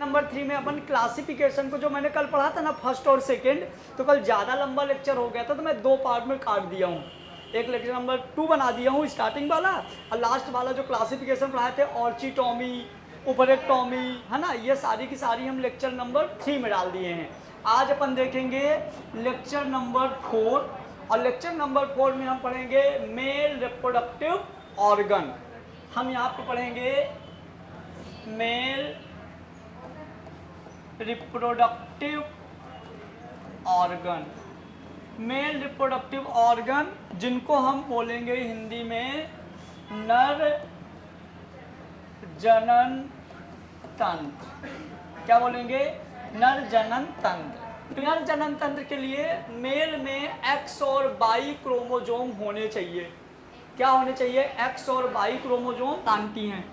Number 3 में अपन classification को जो मैंने कल पढ़ा था ना फर्स्ट और सेकंड, तो कल ज़्यादा लंबा लेक्चर हो गया था तो मैं 2 पार्ट में काट दिया हूँ। एक लेक्चर नंबर 2 बना दिया हूँ स्टार्टिंग वाला, और लास्ट वाला जो क्लासिफिकेशन पढ़ाए थे ऑर्चिटॉमी, ओपरेक्टॉमी, है ना, ये सारी की सारी हम लेक्चर नंबर 3 में डाल दिए हैं। आज अपन देखेंगे लेक्चर नंबर 4, और लेक्चर नंबर 4 में हम पढ़ेंगे मेल रिप्रोडक्टिव ऑर्गन। हम यहाँ पे पढ़ेंगे male reproductive organ. Male reproductive organ जिनको हम बोलेंगे हिंदी में नर जनन तंत्र। क्या बोलेंगे? नर जनन तंत्र। नर जनन तंत्र के लिए मेल में X और Y क्रोमोजोम होने चाहिए। क्या होने चाहिए? X और Y क्रोमोजोम आंटी हैं।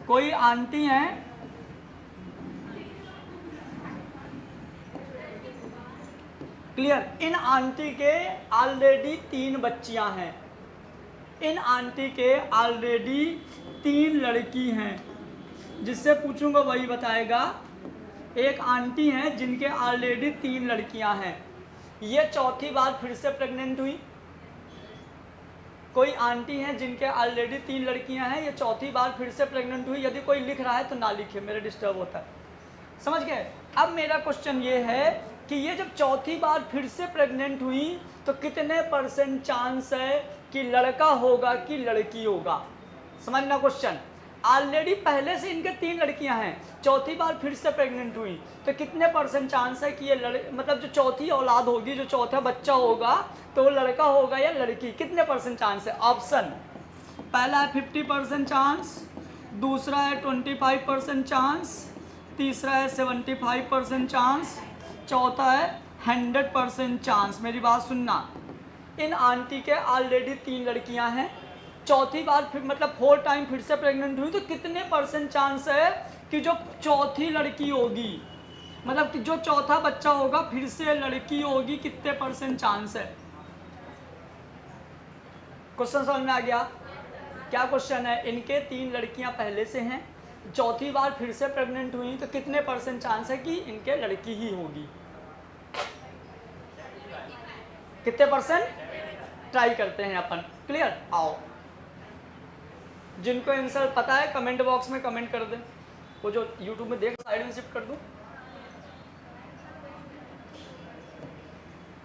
कोई आंटी हैं क्लियर? इन आंटी के ऑलरेडी 3 बच्चियां हैं। इन आंटी के ऑलरेडी 3 लड़की हैं। जिससे पूछूंगा वही बताएगा। एक आंटी हैं जिनके ऑलरेडी 3 लड़कियां हैं। ये चौथी बार फिर से प्रेग्नेंट हुई। कोई आंटी हैं जिनके ऑलरेडी 3 लड़कियां हैं, ये चौथी बार फिर से प्रेग्नेंट हुई। यदि कोई लिख रहा है तो ना लिखे, मेरे डिस्टर्ब होता है। समझ गए? अब मेरा क्वेश्चन ये है कि ये जब चौथी बार फिर से प्रेग्नेंट हुई तो कितने % चांस है कि लड़का होगा कि लड़की होगा? समझना क्वेश्चन। ऑलरेडी पहले से इनके 3 लड़कियां हैं, चौथी बार फिर से प्रेग्नेंट हुई तो कितने % चांस है कि ये मतलब जो चौथी औलाद होगी, जो चौथा बच्चा होगा, तो वो लड़का होगा या लड़की? कितने % चांस है? ऑप्शन पहला है 50% चांस, दूसरा है 25% चांस, तीसरा है 75% चांस, चौथा है 100% चांस। मेरी बात सुनना। इन आंटी के ऑलरेडी 3 लड़कियां हैं, चौथी बार फिर मतलब 4 टाइम फिर से प्रेग्नेंट हुई तो कितने % चांस है कि जो चौथी लड़की होगी, मतलब कि जो चौथा बच्चा होगा फिर से लड़की होगी, कितने % चांस है? क्वेश्चन समझ में आ गया? क्या क्वेश्चन है? इनके 3 लड़कियां पहले से हैं, चौथी बार फिर से प्रेग्नेंट हुई तो कितने % चांस है कि इनके लड़की ही होगी? कितने %? ट्राई करते हैं अपन। क्लियर? आओ, जिनको आंसर पता है कमेंट बॉक्स में कमेंट कर दें। वो जो यूट्यूब में देख साइड में शिफ्ट कर दूं।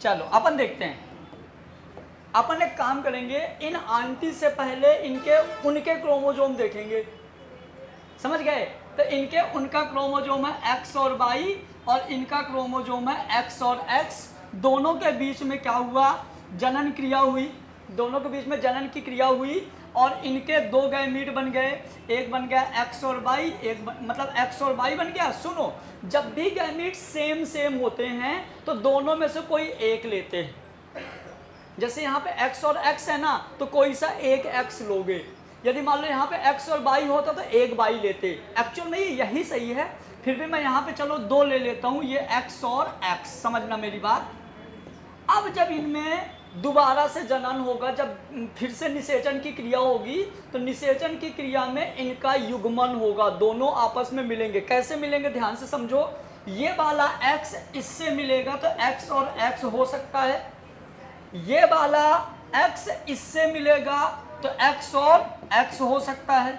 चलो अपन देखते हैं। अपन एक काम करेंगे, इन आंटी से पहले उनके क्रोमोजोम देखेंगे। समझ गए? तो उनका क्रोमोजोम है X और Y, और इनका क्रोमोजोम है X और X। दोनों के बीच में क्या हुआ? जनन क्रिया हुई। दोनों के बीच में जनन की क्रिया हुई और इनके 2 गैमीट बन गए। एक बन गया X और Y, मतलब X और Y बन गया। सुनो, जब भी गैमीट सेम होते हैं तो दोनों में से कोई एक लेते हैं। जैसे यहाँ पे X और X है ना, तो कोई सा एक X लोगे। यदि मान लो यहाँ पे X और Y होता तो एक Y लेते। एक्चुअल में यही सही है, फिर भी मैं यहाँ पे चलो 2 ले लेता हूँ, ये X और X। समझना मेरी बात। अब जब इनमें दोबारा से जनन होगा, जब फिर से निषेचन की क्रिया होगी, तो निषेचन की क्रिया में इनका युग्मन होगा, दोनों आपस में मिलेंगे। कैसे मिलेंगे? ध्यान से समझो। ये वाला X इससे मिलेगा तो X और X हो सकता है। ये वाला X इससे मिलेगा तो X और X हो सकता है।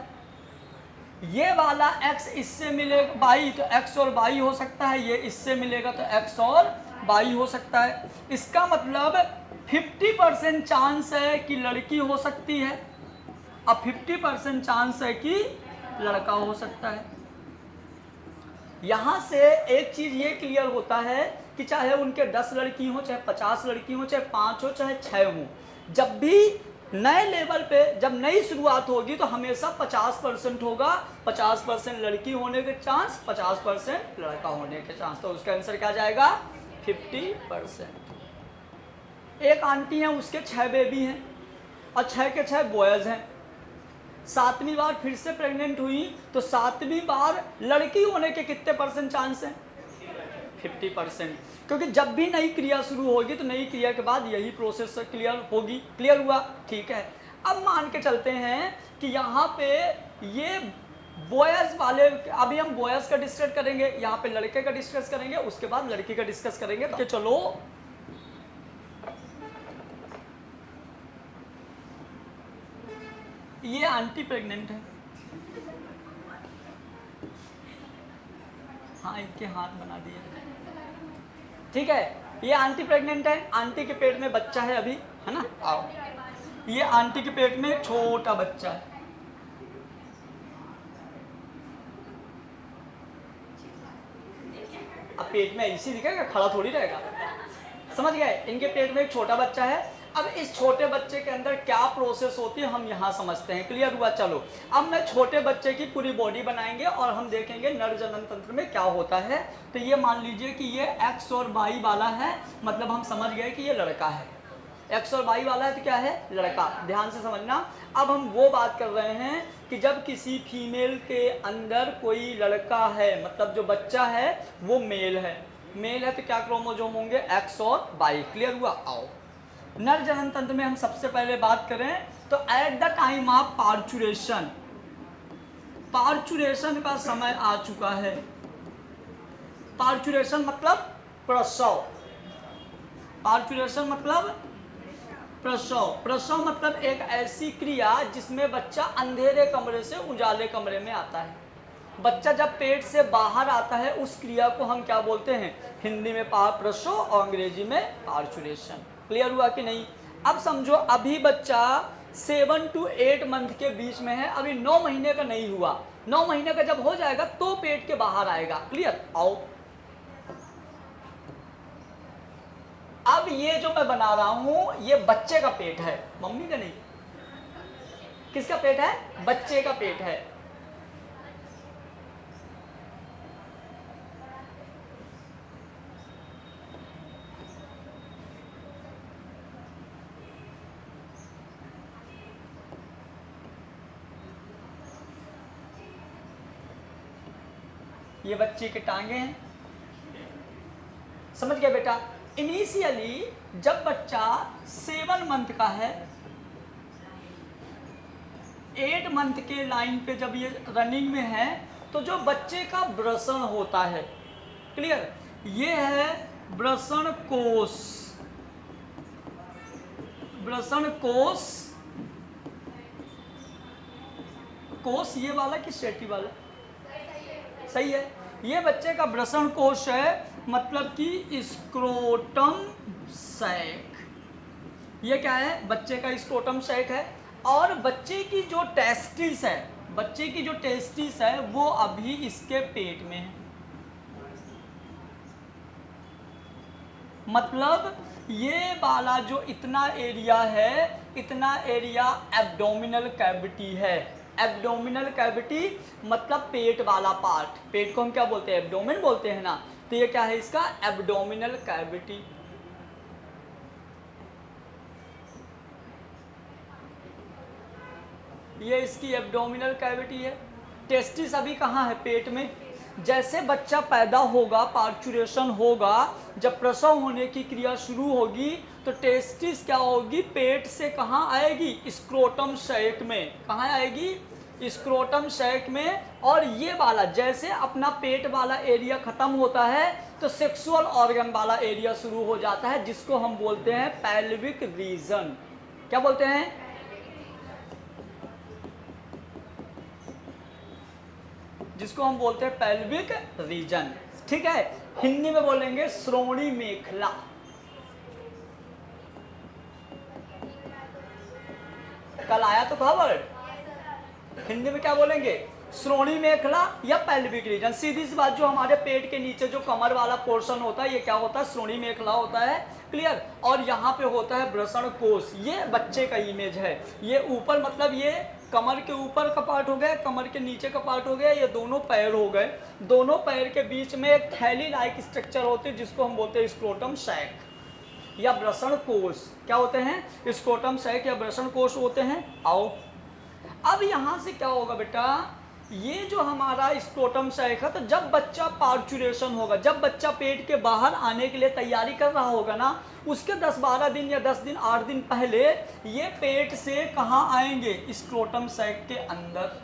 ये वाला X इससे मिलेगा Y तो X और Y हो सकता है। ये इससे मिलेगा तो X और Y हो सकता है। इसका मतलब 50% चांस है कि लड़की हो सकती है और 50% चांस है कि लड़का हो सकता है। यहाँ से एक चीज़ ये क्लियर होता है कि चाहे उनके 10 लड़की हो, चाहे 50 लड़की हो, चाहे 5 हो, चाहे 6 हो, जब भी नए लेवल पे जब नई शुरुआत होगी तो हमेशा 50% होगा। 50% लड़की होने के चांस, 50% लड़का होने के चांस। तो उसका आंसर क्या जाएगा? 50%। एक आंटी है, उसके 6 बेबी हैं और 6 के 6 बॉयज़ हैं। 7वीं बार फिर से प्रेग्नेंट हुई तो 7वीं बार लड़की होने के कितने % चांस हैं? 50%। क्योंकि जब भी नई क्रिया शुरू होगी तो नई क्रिया के बाद यही प्रोसेस क्लियर होगी। क्लियर हुआ? ठीक है। अब मान के चलते हैं कि यहाँ पे ये बॉयज वाले, अभी हम बॉयज का डिस्कस करेंगे, यहाँ पे लड़के का डिस्कस करेंगे, उसके बाद लड़की का डिस्कस करेंगे। तो चलो ये आंटी प्रेग्नेंट है, हाँ इनके हाथ बना दिए, ठीक है। ये आंटी प्रेग्नेंट है, आंटी के पेट में बच्चा है अभी, है ना। आओ, ये आंटी के पेट में छोटा बच्चा है, अब पेट में ऐसी दिखेगा, खड़ा थोड़ी रहेगा, समझ गए। इनके पेट में एक छोटा बच्चा है। अब इस छोटे बच्चे के अंदर क्या प्रोसेस होती है हम यहाँ समझते हैं। क्लियर हुआ? चलो अब मैं छोटे बच्चे की पूरी बॉडी बनाएंगे और हम देखेंगे नर जनन तंत्र में क्या होता है। तो ये मान लीजिए कि ये एक्स और वाई वाला है, मतलब हम समझ गए कि ये लड़का है। एक्स और वाई वाला है तो क्या है? लड़का। ध्यान से समझना। अब हम वो बात कर रहे हैं कि जब किसी फीमेल के अंदर कोई लड़का है, मतलब जो बच्चा है वो मेल है, मेल है तो क्या क्रोमोजोम होंगे? एक्स और वाई। क्लियर हुआ? आओ नर जनन तंत्र में हम सबसे पहले बात करें तो at the time of parturition, parturition का समय आ चुका है। पार्चुरेशन मतलब प्रसव, पार्चुरेशन मतलब प्रसव। प्रसव मतलब एक ऐसी क्रिया जिसमें बच्चा अंधेरे कमरे से उजाले कमरे में आता है। बच्चा जब पेट से बाहर आता है उस क्रिया को हम क्या बोलते हैं? हिंदी में प्रसव और अंग्रेजी में पार्चुरेशन। क्लियर हुआ कि नहीं? अब समझो अभी बच्चा 7 to 8 मंथ के बीच में है, अभी 9 महीने का नहीं हुआ। 9 महीने का जब हो जाएगा तो पेट के बाहर आएगा। क्लियर? आओ अब ये जो मैं बना रहा हूं ये बच्चे का पेट है, मम्मी का नहीं। किसका पेट है? बच्चे का पेट है। ये बच्चे के टांगे हैं, समझ गए बेटा? इनिशियली जब बच्चा 7 मंथ का है, 8 मंथ के लाइन पे जब ये रनिंग में है तो जो बच्चे का वृषण होता है, क्लियर, ये है वृषण कोष। वृषण कोष, कोष ये वाला कि सेटी वाला? सही है। ये बच्चे का वृषण कोष है, मतलब कि स्क्रोटम सैक। ये क्या है? बच्चे का स्क्रोटम सैक है। और बच्चे की जो टेस्टिस है, बच्चे की जो टेस्टिस है वो अभी इसके पेट में है। मतलब ये वाला जो इतना एरिया है, इतना एरिया एब्डोमिनल कैविटी है। एब्डोमिनल कैविटी मतलब पेट वाला पार्ट। पेट को हम क्या बोलते हैं? एब्डोमेन बोलते हैं ना। तो ये क्या है इसका? Abdominal cavity. ये इसकी एब्डोमिनल कैविटी है। टेस्टिस अभी कहाँ है? पेट में। जैसे बच्चा पैदा होगा, पार्चुरेशन होगा, जब प्रसव होने की क्रिया शुरू होगी तो टेस्टिस क्या होगी? पेट से कहाँ आएगी? स्क्रोटम सैक में। कहाँ आएगी? स्क्रोटम सैक में। और ये वाला जैसे अपना पेट वाला एरिया खत्म होता है तो सेक्सुअल ऑर्गन वाला एरिया शुरू हो जाता है, जिसको हम बोलते हैं पेल्विक रीजन। क्या बोलते हैं? जिसको हम बोलते हैं पेल्विक रीजन। ठीक है, हिंदी में बोलेंगे श्रोणी मेखला। कल आया तो खबर, हिंदी में क्या बोलेंगे? श्रोणी मेखला या पेल्विक रीजन। सीधी सी बात, जो हमारे पेट के नीचे जो कमर वाला पोर्शन होता है ये क्या होता है? श्रोणी मेखला होता है। क्लियर? और यहाँ पे होता है वृषण कोष। ये बच्चे का इमेज है। ये ऊपर मतलब ये कमर के ऊपर का पार्ट हो गया, कमर के नीचे का पार्ट हो गया, ये दोनों पैर हो गए। दोनों पैर के बीच में एक थैली लाइक स्ट्रक्चर होती है जिसको हम बोलते हैं स्क्रोटम सैक या वृषण कोष। क्या होते हैं? स्क्रोटम सैक या वृषण कोष होते हैं। आओ अब यहाँ से क्या होगा बेटा? ये जो हमारा स्क्रोटम सैक है, तो जब बच्चा पार्चुरेशन होगा, जब बच्चा पेट के बाहर आने के लिए तैयारी कर रहा होगा ना, उसके 10-12 दिन या 10 दिन 8 दिन पहले ये पेट से कहाँ आएंगे? स्क्रोटम सैक के अंदर।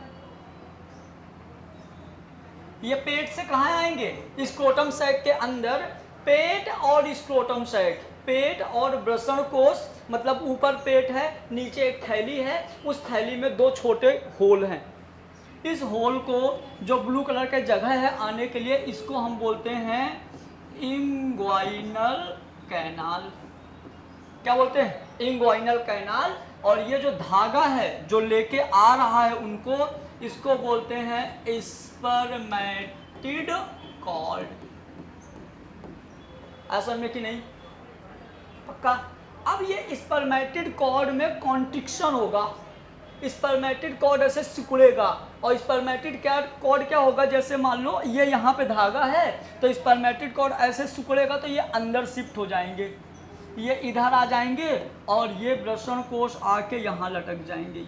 ये पेट से कहाँ आएंगे? स्क्रोटम सैक के अंदर। पेट और स्क्रोटम सैक, पेट और वृषण कोश, मतलब ऊपर पेट है, नीचे एक थैली है, उस थैली में 2 छोटे होल हैं। इस होल को, जो ब्लू कलर के जगह है आने के लिए, इसको हम बोलते हैं इंग्वाइनल कैनाल। क्या बोलते हैं? Inguinal canal. और ये जो धागा है जो लेके आ रहा है उनको, इसको बोलते हैं स्पर्मेटिड कॉर्ड। ऐसा में कि नहीं? पक्का। अब ये स्पर्मेटिड कॉर्ड में कॉन्ट्रिक्शन होगा, स्पर्मेटिड कॉर्ड ऐसे सिकुड़ेगा। और स्पर्मेटिड कॉर्ड क्या होगा? जैसे मान लो ये यहाँ पे धागा है, तो स्पर्मेटिड कॉर्ड ऐसे सिकुड़ेगा तो ये अंदर शिफ्ट हो जाएंगे, ये इधर आ जाएंगे, और ये वृषण कोश आके यहाँ लटक जाएंगे।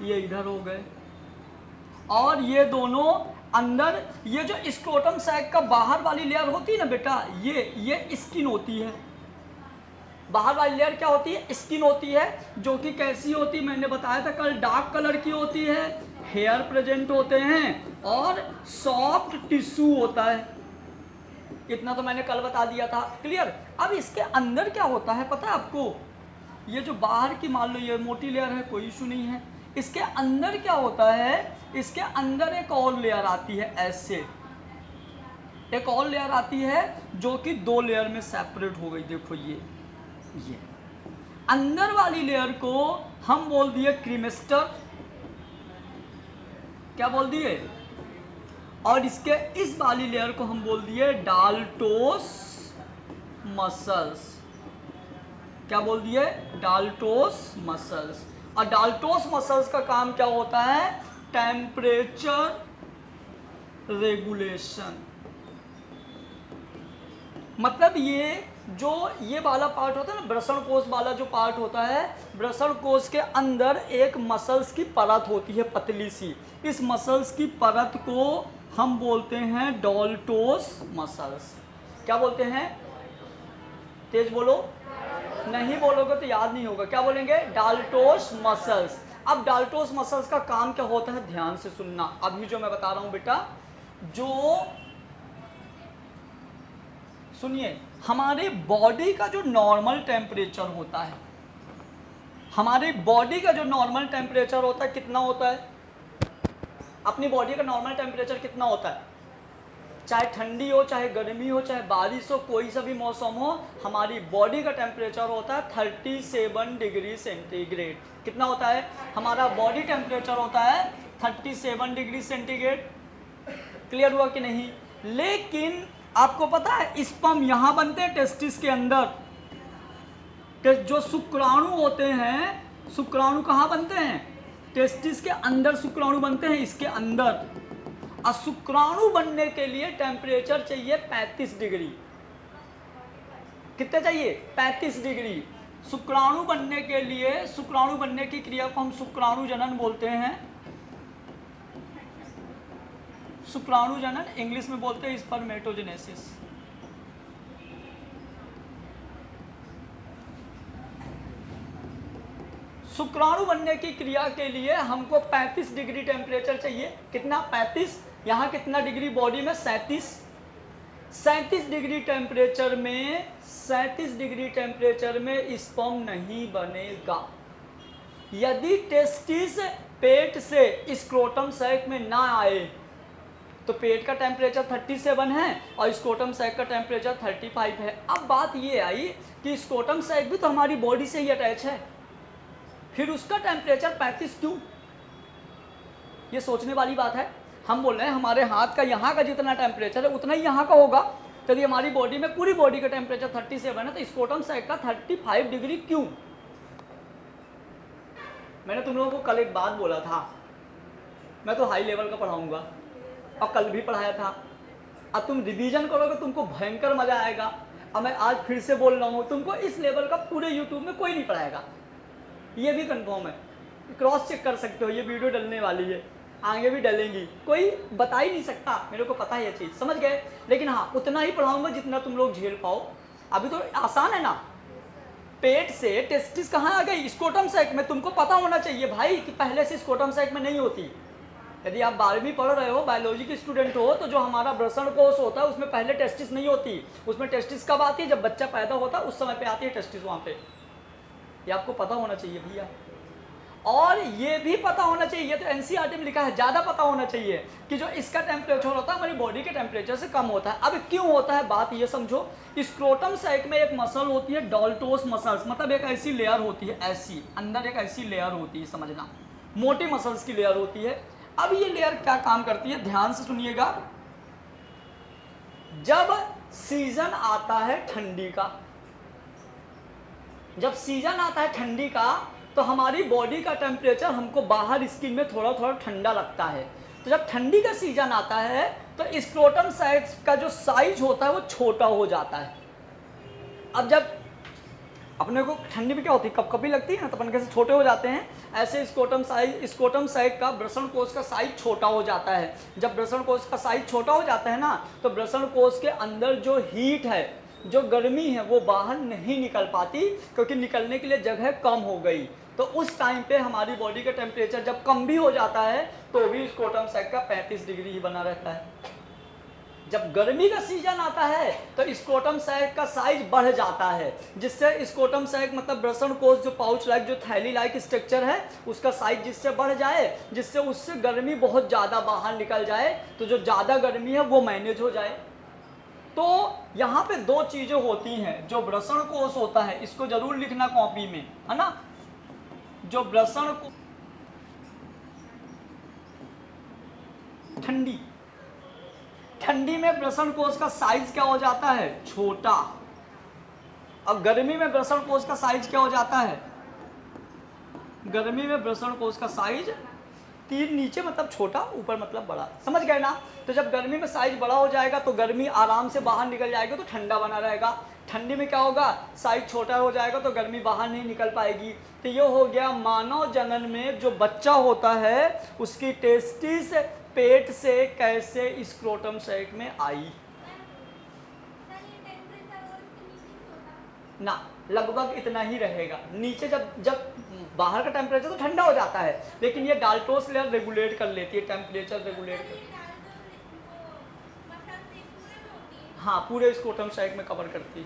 ये इधर हो गए, और ये दोनों अंदर, ये जो स्क्रोटम सैक का बाहर वाली लेयर होती है ना बेटा, ये स्किन होती है। बाहर वाली लेयर क्या होती है? स्किन होती है, जो कि कैसी होती है? मैंने बताया था कल, डार्क कलर की होती है, हेयर प्रेजेंट होते हैं, और सॉफ्ट टिश्यू होता है। इतना तो मैंने कल बता दिया था। क्लियर? अब इसके अंदर क्या होता है पता है आपको? ये जो बाहर की मान लो ये मोटी लेयर है, कोई इशू नहीं है। इसके अंदर क्या होता है? इसके अंदर एक और लेयर आती है, ऐसे एक और लेयर आती है, जो कि 2 लेयर में सेपरेट हो गई। देखो ये अंदर वाली लेयर को हम बोल दिए क्रीमेस्टर। क्या बोल दिए? और इसके इस वाली लेयर को हम बोल दिए डाल्टोस मसल्स। क्या बोल दिए? डाल्टोस मसल्स। और डाल्टोस मसल्स का काम क्या होता है? Temperature regulation. मतलब ये जो ये वाला पार्ट होता है ना, वृषण कोश वाला जो पार्ट होता है, वृषण कोश के अंदर एक मसल्स की परत होती है, पतली सी। इस मसल्स की परत को हम बोलते हैं डाल्टोस मसल्स। क्या बोलते हैं? तेज बोलो, नहीं बोलोगे तो याद नहीं होगा। क्या बोलेंगे? डाल्टोस मसल्स। अब डाल्टोस मसल्स का काम क्या होता है? ध्यान से सुनना अभी जो मैं बता रहा हूं बेटा। जो सुनिए, हमारे बॉडी का जो नॉर्मल टेम्परेचर होता है, हमारी बॉडी का जो नॉर्मल टेम्परेचर होता है, कितना होता है? अपनी बॉडी का नॉर्मल टेम्परेचर कितना होता है? चाहे ठंडी हो, चाहे गर्मी हो, चाहे बारिश हो, कोई सा भी मौसम हो, हमारी बॉडी का टेम्परेचर होता है 37 डिग्री सेंटीग्रेड। कितना होता है? हमारा बॉडी टेम्परेचर होता है 37 डिग्री सेंटीग्रेड। क्लियर हुआ कि नहीं? लेकिन आपको पता है स्पर्म यहाँ बनते हैं टेस्टिस के अंदर। जो शुक्राणु होते हैं, शुक्राणु कहाँ बनते हैं? टेस्टिस के अंदर शुक्राणु बनते हैं, इसके अंदर। और शुक्राणु बनने के लिए टेम्परेचर चाहिए 35 डिग्री। कितने चाहिए? 35 डिग्री। शुक्राणु बनने के लिए, शुक्राणु बनने की क्रिया को हम शुक्राणु जनन बोलते हैं। शुक्राणु जनन इंग्लिश में बोलते हैं स्पर्मेटोजेनेसिस। शुक्राणु बनने की क्रिया के लिए हमको 35 डिग्री टेम्परेचर चाहिए। कितना? 35। यहाँ कितना डिग्री बॉडी में? 37। 37 डिग्री टेम्परेचर में, 37 डिग्री टेम्परेचर में स्पर्म नहीं बनेगा। यदि टेस्टिस पेट से स्क्रोटम सैक में ना आए, तो पेट का टेम्परेचर 37 है और स्क्रोटम सैक का टेम्परेचर 35 है। अब बात ये आई कि स्क्रोटम सैक भी तो हमारी बॉडी से ही अटैच है, फिर उसका टेम्परेचर 35 क्यों? ये सोचने वाली बात है। हम बोल रहे हैं हमारे हाथ का यहाँ का जितना टेम्परेचर है उतना ही यहाँ का होगा, तो यदि हमारी बॉडी में पूरी बॉडी का टेम्परेचर 37 है, तो स्क्रोटम सैक का 35 डिग्री क्यों? मैंने तुम लोगों को कल एक बात बोला था, मैं तो हाई लेवल का पढ़ाऊंगा और कल भी पढ़ाया था। अब तुम रिवीजन करोगे, तुमको भयंकर मजा आएगा। अब मैं आज फिर से बोल रहा हूँ, तुमको इस लेवल का पूरे यूट्यूब में कोई नहीं पढ़ाएगा, ये भी कंफर्म है। क्रॉस चेक कर सकते हो, ये वीडियो डलने वाली है, आगे भी डलेंगी, कोई बता ही नहीं सकता, मेरे को पता है ये चीज़, समझ गए। लेकिन हाँ उतना ही पढ़ाऊंगा जितना तुम लोग झेल पाओ। अभी तो आसान है ना। पेट से टेस्टिस कहाँ आ गई? स्कोटम सैक में। तुमको पता होना चाहिए भाई कि पहले से स्कोटम सैक में नहीं होती। यदि आप 12वीं पढ़ रहे हो, बायोलॉजी के स्टूडेंट हो, तो जो हमारा वृषण कोष होता है उसमें पहले टेस्टिस नहीं होती। उसमें टेस्टिस कब आती है? जब बच्चा पैदा होता है उस समय पे आती है टेस्टिस वहाँ पे। ये आपको पता होना चाहिए भैया। और ये भी पता होना चाहिए, तो एनसीईआरटी में लिखा है, ज़्यादा पता होना चाहिए कि जो इसका टेम्परेचर होता है हमारी बॉडी के टेम्परेचर से कम होता है। अब क्यों होता है, बात ये समझो। स्क्रोटम सैक में एक मसल होती है डॉल्टोस मसल्स, मतलब एक ऐसी लेयर होती है, ऐसी अंदर एक ऐसी लेयर होती है, समझना, मोटी मसल्स की लेयर होती है। अब ये लेयर क्या काम करती है, ध्यान से सुनिएगा। जब सीजन आता है ठंडी का, जब सीजन आता है ठंडी का, तो हमारी बॉडी का टेम्परेचर हमको बाहर स्किन में थोड़ा थोड़ा ठंडा लगता है। तो जब ठंडी का सीजन आता है तो स्क्रोटम सैक का जो साइज होता है वो छोटा हो जाता है। अब जब अपने को ठंडी में क्या होती है, कपकपी लगती है ना, तो अपन कैसे छोटे हो जाते हैं, ऐसे स्क्रोटम सैक का वृषण कोष का साइज छोटा हो जाता है। जब वृषण कोष का साइज छोटा हो जाता है ना, तो वृषण कोष के अंदर जो हीट है, जो गर्मी है, वो बाहर नहीं निकल पाती, क्योंकि निकलने के लिए जगह कम हो गई। तो उस टाइम पे हमारी बॉडी का टेम्परेचर जब कम भी हो जाता है तो भी स्क्रोटम सैक का 35 डिग्री ही बना रहता है। जब गर्मी का सीजन आता है तो स्क्रोटम सैक का साइज बढ़ जाता है, जिससे स्क्रोटम सैक मतलब वृषण कोष जो पाउच लाइक, जो थैली लाइक स्ट्रक्चर है, उसका साइज जिससे बढ़ जाए, जिससे उससे गर्मी बहुत ज़्यादा बाहर निकल जाए, तो जो ज़्यादा गर्मी है वो मैनेज हो जाए। तो यहाँ पे दो चीज़ें होती हैं। जो वृषण कोष होता है, इसको जरूर लिखना कॉपी में, है ना। जो वृषण को ठंडी में वृषण कोष का साइज क्या हो जाता है, छोटा। अब गर्मी में वृषण कोष का साइज क्या हो जाता है, गर्मी में वृषण कोष का साइज 3 नीचे मतलब छोटा, ऊपर मतलब बड़ा, समझ गए ना। तो जब गर्मी में साइज बड़ा हो जाएगा तो गर्मी आराम से बाहर निकल जाएगी, तो ठंडा बना रहेगा। ठंडी में क्या होगा, साइज छोटा हो जाएगा तो गर्मी बाहर नहीं निकल पाएगी। तो ये हो गया मानव जनन में जो बच्चा होता है उसकी टेस्टिस पेट से कैसे स्क्रोटम सैक में आई ना, लगभग इतना ही रहेगा। नीचे जब बाहर का टेम्परेचर तो ठंडा हो जाता है, लेकिन ये डाल्टोस लेयर रेगुलेट कर लेती है, टेम्परेचर रेगुलेट कर, हाँ पूरे स्क्रोटम सैक में कवर करती है।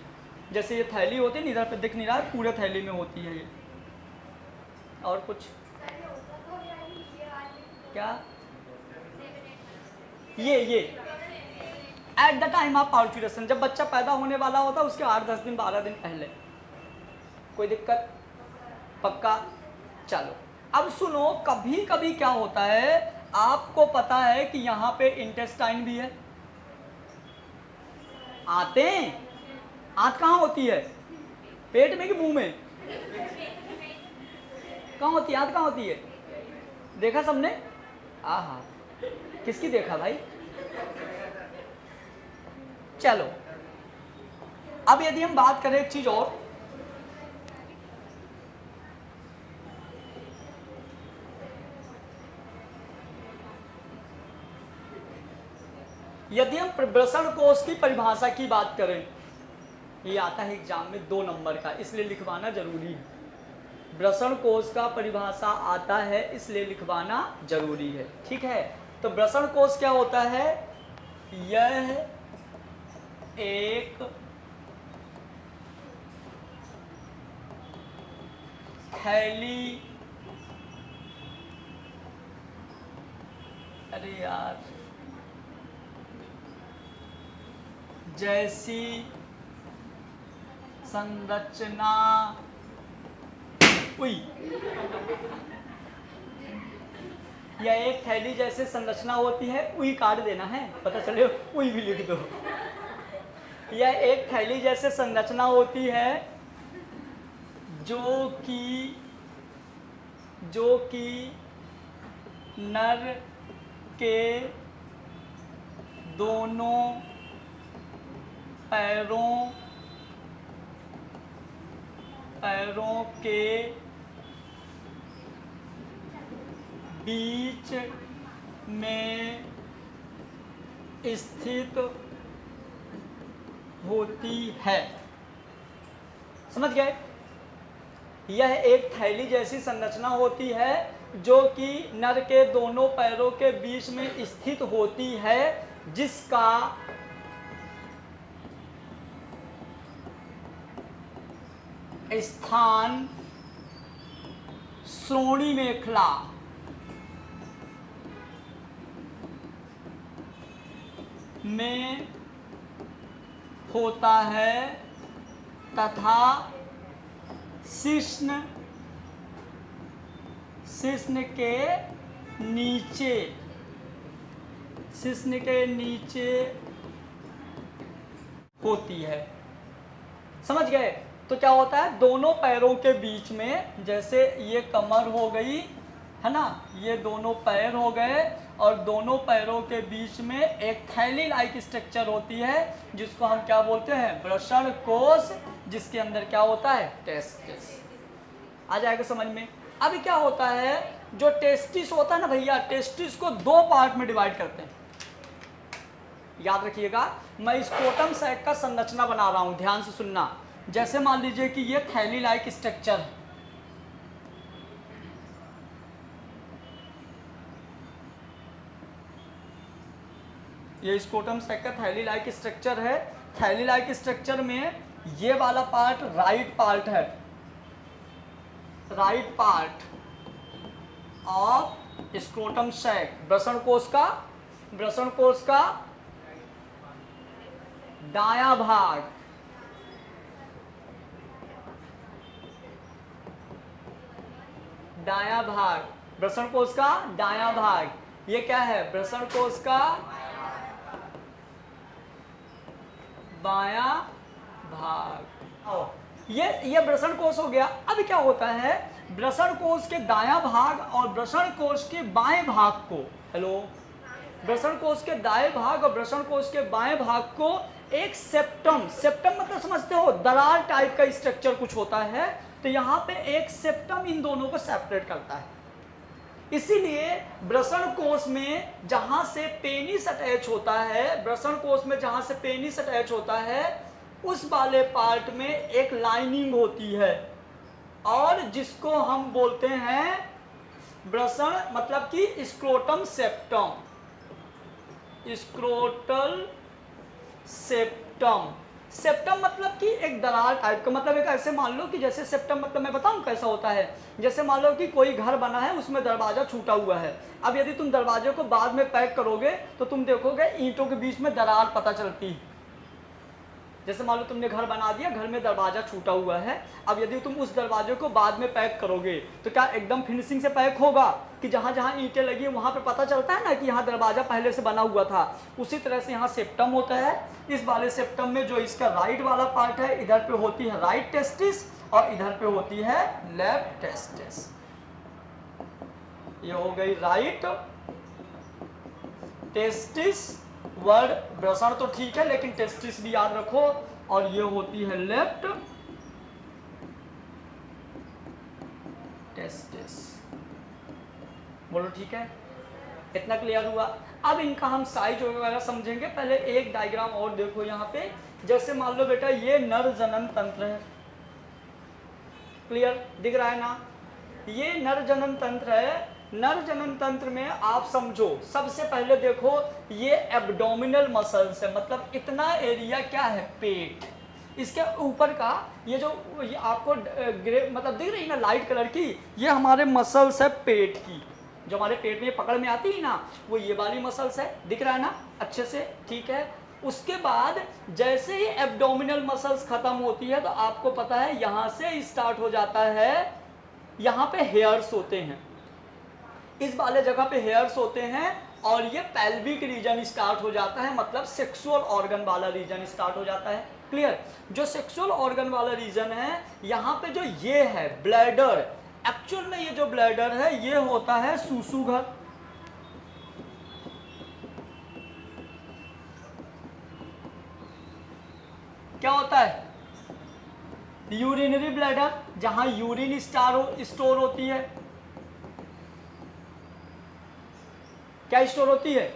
जैसे ये थैली होती है, इधर पे दिख नहीं रहा है, पूरे थैली में होती है ये। और कुछ क्या, ये एट द टाइम ऑफ पाउचुरेशन, जब बच्चा पैदा होने वाला होता है उसके 8-10 दिन 12 दिन पहले। कोई दिक्कत, पक्का। चलो अब सुनो, कभी कभी क्या होता है, आपको पता है कि यहाँ पे इंटेस्टाइन भी है, आते हैं। आंत कहाँ होती है, पेट में कि मुंह में, कहाँ होती है आंत, कहाँ होती है, देखा सबने, आहा किसकी देखा भाई। चलो अब यदि हम बात करें एक चीज और, यदि हम वृषण कोष की परिभाषा की बात करें, ये आता है एग्जाम में 2 नंबर का, इसलिए लिखवाना जरूरी है। वृषण कोष का परिभाषा आता है इसलिए लिखवाना जरूरी है, ठीक है। तो वृषण कोष क्या होता है, यह एक थैली, अरे यार, जैसी संरचना, यह एक थैली जैसे संरचना होती है, उई काट देना है, पता चले, उई भी लिख दो। यह एक थैली जैसे संरचना होती है जो कि नर के दोनों पैरों के बीच में स्थित होती है। समझ गए? यह एक थैली जैसी संरचना होती है जो कि नर के दोनों पैरों के बीच में स्थित होती है, जिसका स्थान श्रोणि मेखला में होता है तथा शिश्न के नीचे होती है। समझ गए? तो क्या होता है, दोनों पैरों के बीच में, जैसे ये कमर हो गई है ना, ये दोनों पैर हो गए, और दोनों पैरों के बीच में एक थैली लाइक स्ट्रक्चर होती है जिसको हम क्या बोलते हैं, वृषण कोश, जिसके अंदर क्या होता है, टेस्टिस। आ जाएगा समझ में? अभी क्या होता है, जो टेस्टिस होता है ना भैया, टेस्टिस को दो पार्ट में डिवाइड करते हैं। याद रखिएगा, मैं स्क्रोटम सैक का संरचना बना रहा हूं, ध्यान से सुनना। जैसे मान लीजिए कि ये थैली लाइक स्ट्रक्चर है, ये स्क्रोटम सैक का थैली लाइक स्ट्रक्चर है। थैली लाइक स्ट्रक्चर में ये वाला पार्ट राइट पार्ट है, right part of scrotum sac, वृषण कोश का दायां भाग, वृषण कोश का दायां भाग, ये क्या है, वृषण कोश का बायां भाग। ये वृषण कोश हो गया। अब क्या होता है, वृषण कोश के दायां भाग और वृषण कोश के बाएं भाग को, वृषण कोश के दाएं भाग और वृषण कोश के बाएं भाग को एक सेप्टम मतलब समझते हो, दरार टाइप का स्ट्रक्चर कुछ होता है, तो यहाँ पे एक सेप्टम इन दोनों को सेपरेट करता है। इसीलिए वृषण कोश में जहां से पेनिस अटैच होता है, वृषण कोश में जहां से पेनिस अटैच होता है, उस वाले पार्ट में एक लाइनिंग होती है, और जिसको हम बोलते हैं वृषण, मतलब कि scrotum septum, scrotal septum. Septum मतलब कि एक दरार टाइप का, मतलब एक ऐसे मान लो कि जैसे सेप्टम मतलब मैं बताऊं कैसा होता है, जैसे मान लो कि कोई घर बना है, उसमें दरवाजा छूटा हुआ है। अब यदि तुम दरवाजे को बाद में पैक करोगे तो तुम देखोगे ईंटों के बीच में दरार पता चलती है। जैसे मान लो तुमने घर बना दिया, घर में दरवाजा छूटा हुआ है, अब यदि तुम उस दरवाजे को बाद में पैक करोगे तो क्या एकदम फिनिशिंग से पैक होगा कि जहाँ जहाँ ईंटें लगी है वहाँ पे पता चलता है ना कि यहाँ दरवाजा पहले से बना हुआ था। उसी तरह से यहाँ सेप्टम होता है। इस वाले सेप्टम में जो इसका राइट वाला पार्ट है, इधर पे होती है राइट टेस्टिस और इधर पे होती है लेफ्ट टेस्टिस। ये हो गई राइट टेस्टिस, वर्ड वृषण तो ठीक है लेकिन टेस्टिस भी याद रखो, और ये होती है लेफ्ट टेस्टिस। बोलो ठीक है, इतना क्लियर हुआ। अब इनका हम साइज वगैरह समझेंगे। पहले एक डायग्राम और देखो यहाँ पे। जैसे मान लो बेटा ये नर जनन तंत्र है, क्लियर दिख रहा है ना, ये नर जनन तंत्र है। नर जनन तंत्र में आप समझो, सबसे पहले देखो ये एब्डोमिनल मसल्स है, मतलब इतना एरिया क्या है, पेट। इसके ऊपर का ये जो ये आपको मतलब दिख रही ना लाइट कलर की, ये हमारे मसल्स है पेट की, जो हमारे पेट में पकड़ में आती है ना, वो ये वाली मसल्स है। दिख रहा है ना अच्छे से, ठीक है। उसके बाद जैसे ही एब्डोमिनल मसल्स खत्म होती है तो आपको पता है यहाँ से स्टार्ट हो जाता है, यहाँ पे हेयर्स होते हैं, इस वाले जगह पे हेयर्स होते हैं, और ये पेल्विक रीजन स्टार्ट हो जाता है, मतलब सेक्सुअल ऑर्गन वाला रीजन स्टार्ट हो जाता है। क्लियर? जो सेक्सुअल ऑर्गन वाला रीजन है, यहाँ पे जो ये है ब्लैडर, एक्चुअल में ये जो ब्लैडर है ये होता है सूसू घर। क्या होता है? यूरिनरी ब्लैडर, जहां यूरिन स्टोर होती है। क्या स्टोर होती है।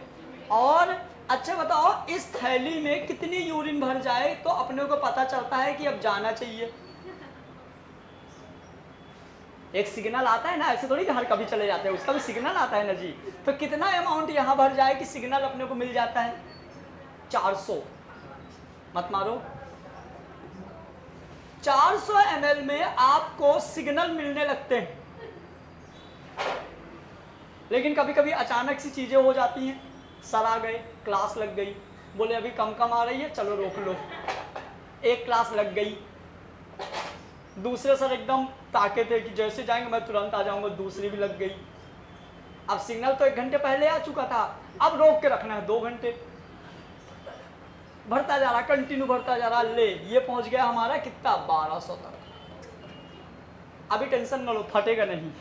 और अच्छा बताओ, इस थैली में कितनी यूरिन भर जाए तो अपने को पता चलता है कि अब जाना चाहिए। एक सिग्नल आता है ना, ऐसे थोड़ी कि हर कभी चले जाते हैं, उसका भी सिग्नल आता है ना जी। तो कितना अमाउंट यहाँ भर जाए कि सिग्नल अपने को मिल जाता है 400, मत मारो। 400 ml में आपको सिग्नल मिलने लगते हैं। लेकिन कभी कभी अचानक सी चीजें हो जाती हैं, सर आ गए, क्लास लग गई, बोले अभी कम कम आ रही है, चलो रोक लो। एक क्लास लग गई, दूसरे सर एकदम ताके थे कि जैसे जाएंगे मैं तुरंत आ जाऊंगा, दूसरी भी लग गई। अब सिग्नल तो 1 घंटे पहले आ चुका था, अब रोक के रखना है 2 घंटे। भरता जा रहा, कंटिन्यू भरता जा रहा, ले ये पहुंच गया हमारा कितना 1200 तक। अभी टेंशन न लो, फटेगा नहीं।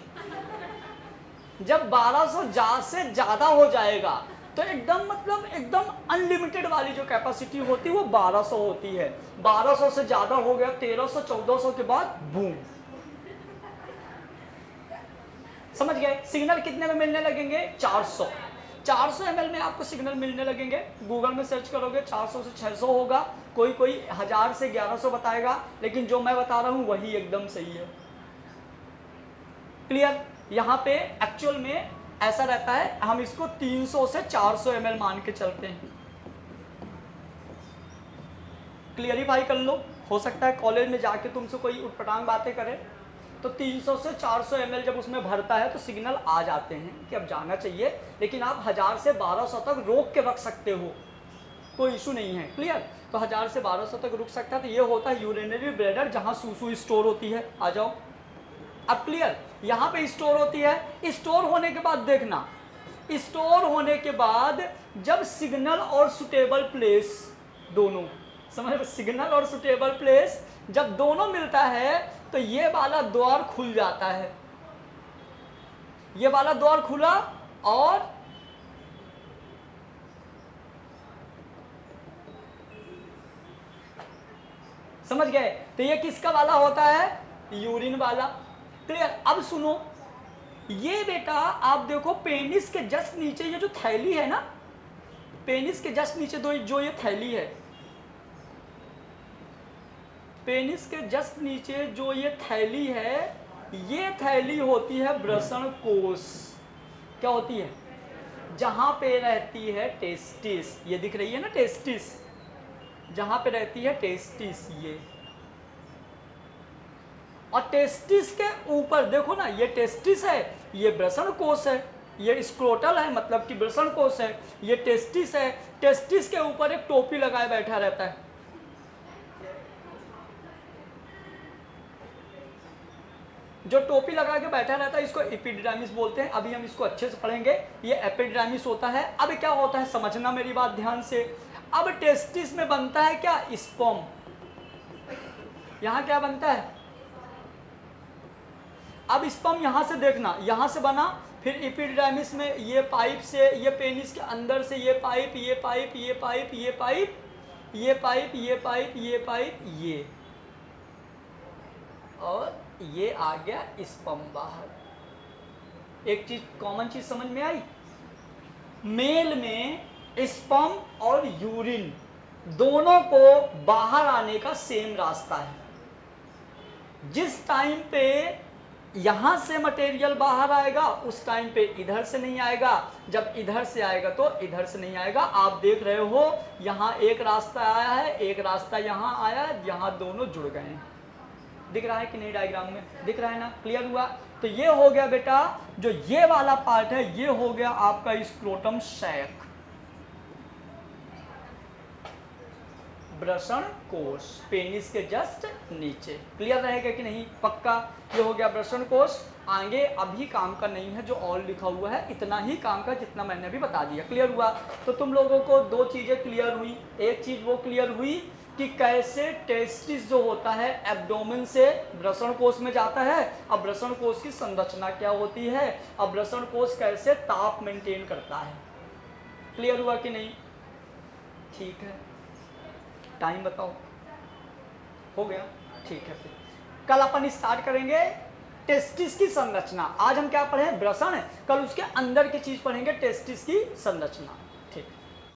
जब 1200 से ज्यादा हो जाएगा तो एकदम मतलब एकदम अनलिमिटेड वाली जो कैपेसिटी होती है वो 1200 होती है। 1200 से ज्यादा हो गया 1300 1400 के बाद बूम, समझ गए। सिग्नल कितने में मिलने लगेंगे 400 ml में आपको सिग्नल मिलने लगेंगे। गूगल में सर्च करोगे 400 से 600 होगा, कोई 1000 से 1100 बताएगा, लेकिन जो मैं बता रहा हूं वही एकदम सही है। क्लियर। यहाँ पे एक्चुअल में ऐसा रहता है, हम इसको 300 से 400 ml मान के चलते हैं। क्लियरिफाई कर लो, हो सकता है कॉलेज में जाके तुमसे कोई उटपटांग बातें करे। तो 300 से 400 ml जब उसमें भरता है तो सिग्नल आ जाते हैं कि अब जाना चाहिए, लेकिन आप 1000 से 1200 तक रोक के रख सकते हो, कोई इशू नहीं है। क्लियर। तो 1000 से 1200 तक रुक सकता है। तो ये होता है यूरिनरी ब्लैडर, जहाँ सूसू स्टोर होती है। आ जाओ अब। क्लियर। यहाँ पे स्टोर होती है। स्टोर होने के बाद देखना, स्टोर होने के बाद जब सिग्नल और सुटेबल प्लेस दोनों, समझ, सिग्नल और सुटेबल प्लेस जब दोनों मिलता है तो ये वाला द्वार खुल जाता है। ये वाला द्वार खुला और समझ गए। तो ये किसका वाला होता है, यूरिन वाला। क्लियर। अब सुनो, ये बेटा आप देखो पेनिस के जस्ट नीचे ये जो थैली है ना, पेनिस के जस्ट नीचे जो ये थैली है, पेनिस के जस्ट नीचे जो ये थैली है, ये थैली होती है वृषण कोश। क्या होती है, जहां पे रहती है टेस्टिस। ये दिख रही है ना टेस्टिस, जहां पे रहती है टेस्टिस ये। और टेस्टिस के ऊपर देखो ना, ये टेस्टिस है, ये वृषण कोश है, ये स्क्रोटल है मतलब कि वृषण कोश है, ये टेस्टिस है। टेस्टिस के ऊपर एक टोपी लगाए बैठा रहता है। जो टोपी लगा के बैठा रहता है इसको एपिडिडाइमिस बोलते हैं। अभी हम इसको अच्छे से पढ़ेंगे। ये एपिडिडाइमिस होता है। अब क्या होता है समझना मेरी बात ध्यान से। अब टेस्टिस में बनता है क्या, स्पर्म। यहां क्या बनता है, अब स्पर्म यहां से देखना, यहां से बना, फिर एपिडिडाइमिस में ये पाइप से, ये पेनिस के अंदर से ये पाइप, ये पाइप, ये पाइप, ये पाइप, ये पाइप, ये पाइप, ये पाइप, ये, और ये आ गया स्पर्म बाहर। एक चीज कॉमन चीज समझ में आई, मेल में स्पर्म और यूरिन दोनों को बाहर आने का सेम रास्ता है। जिस टाइम पे यहां से मटेरियल बाहर आएगा उस टाइम पे इधर से नहीं आएगा, जब इधर से आएगा तो इधर से नहीं आएगा। आप देख रहे हो यहां एक रास्ता आया है, एक रास्ता यहां आया, यहां दोनों जुड़ गए हैं। दिख रहा है कि नहीं, डायग्राम में दिख रहा है ना, क्लियर हुआ। तो ये हो गया बेटा, जो ये वाला पार्ट है ये हो गया आपका स्क्रोटम सैक, वृषण कोश, पेनिस के जस्ट नीचे। क्लियर रहेगा कि नहीं, पक्का। ये हो गया वृषण कोश। आगे अभी काम का नहीं है, जो और लिखा हुआ है इतना ही काम का जितना मैंने अभी बता दिया। क्लियर हुआ। तो तुम लोगों को 2 चीजें क्लियर हुई। एक चीज वो क्लियर हुई कि कैसे टेस्टिस जो होता है एब्डोमेन से वृषण कोश में जाता है। अब वृषण कोश की संरचना क्या होती है, अब वृषण कोश कैसे ताप मेंटेन करता है। क्लियर हुआ कि नहीं, ठीक है। टाइम बताओ, हो गया, ठीक है। फिर कल अपन स्टार्ट करेंगे टेस्टिस की संरचना। आज हम क्या पढ़े? वृषण, कल उसके अंदर की चीज पढ़ेंगे, टेस्टिस की संरचना।